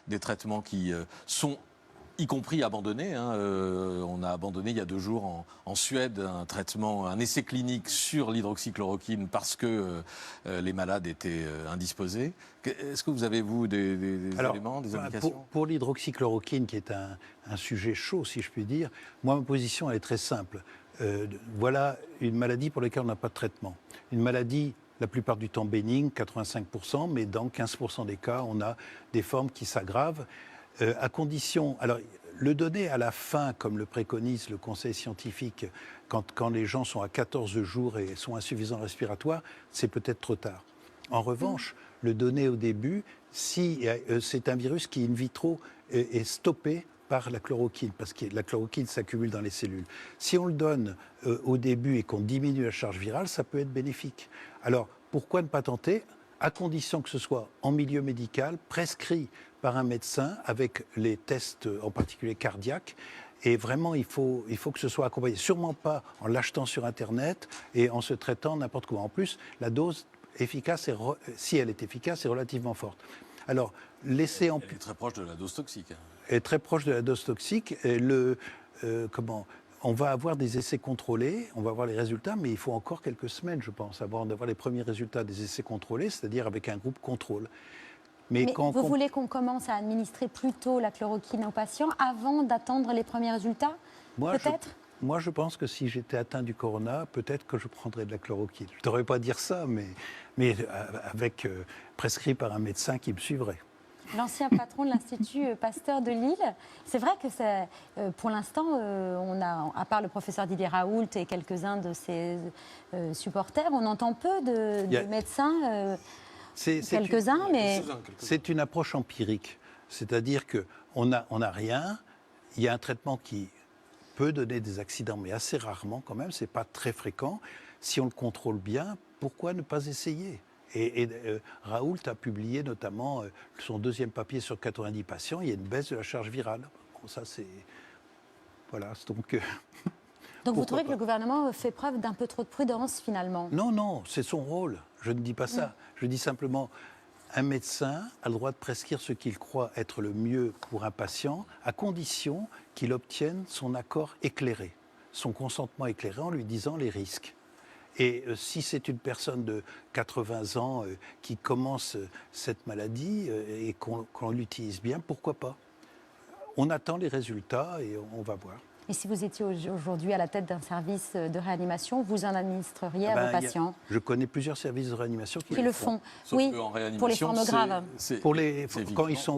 des traitements qui sont y compris abandonnés. On a abandonné il y a 2 jours en Suède un essai clinique sur l'hydroxychloroquine parce que les malades étaient indisposés. Est-ce que vous avez, vous, des éléments, des indications? Pour l'hydroxychloroquine, qui est un sujet chaud, si je puis dire, moi, ma position, elle est très simple. Voilà une maladie pour laquelle on n'a pas de traitement. Une maladie, la plupart du temps bénigne, 85%, mais dans 15% des cas, on a des formes qui s'aggravent. À condition, alors le donner à la fin, comme le préconise le conseil scientifique, quand les gens sont à 14 jours et sont insuffisants respiratoires, c'est peut-être trop tard. En revanche, le donner au début, si c'est un virus qui, in vitro, est stoppé par la chloroquine, parce que la chloroquine s'accumule dans les cellules. Si on le donne au début et qu'on diminue la charge virale, ça peut être bénéfique. Alors, pourquoi ne pas tenter, à condition que ce soit en milieu médical, prescrit par un médecin, avec les tests, en particulier cardiaques. Et vraiment, il faut que ce soit accompagné. Sûrement pas en l'achetant sur Internet et en se traitant n'importe comment. En plus, la dose efficace, si elle est efficace, est relativement forte. Alors, laisser en... Elle est très proche de la dose toxique. Elle est très proche de la dose toxique. Et on va avoir des essais contrôlés, on va avoir les résultats, mais il faut encore quelques semaines, je pense, avant d'avoir les premiers résultats des essais contrôlés, c'est-à-dire avec un groupe contrôle. Mais vous voulez qu'on commence à administrer plus tôt la chloroquine aux patients avant d'attendre les premiers résultats, peut-être? Moi, je pense que si j'étais atteint du corona, peut-être que je prendrais de la chloroquine. Je ne devrais pas dire ça, mais prescrit par un médecin qui me suivrait. L'ancien patron de l'Institut Pasteur de Lille, c'est vrai que pour l'instant, on a, à part le professeur Didier Raoult et quelques-uns de ses supporters, on entend peu de médecins... quelques-uns, mais... C'est une approche empirique. C'est-à-dire qu'on n'a rien, il y a un traitement qui peut donner des accidents, mais assez rarement quand même, ce n'est pas très fréquent. Si on le contrôle bien, pourquoi ne pas essayer ? Et Raoult a publié notamment son 2e papier sur 90 patients, il y a une baisse de la charge virale. Bon, ça c'est... Voilà, donc... Donc vous trouvez que le gouvernement fait preuve d'un peu trop de prudence finalement? Non, non, c'est son rôle. Je ne dis pas ça. Je dis simplement, un médecin a le droit de prescrire ce qu'il croit être le mieux pour un patient, à condition qu'il obtienne son accord éclairé, son consentement éclairé en lui disant les risques. Et si c'est une personne de 80 ans qui commence cette maladie et qu'on l'utilise bien, pourquoi pas? On attend les résultats et on va voir. Et si vous étiez aujourd'hui à la tête d'un service de réanimation, vous en administreriez à vos patients? Je connais plusieurs services de réanimation qui le font. Sauf oui, qu'en réanimation, pour les formes graves. Quand ils sont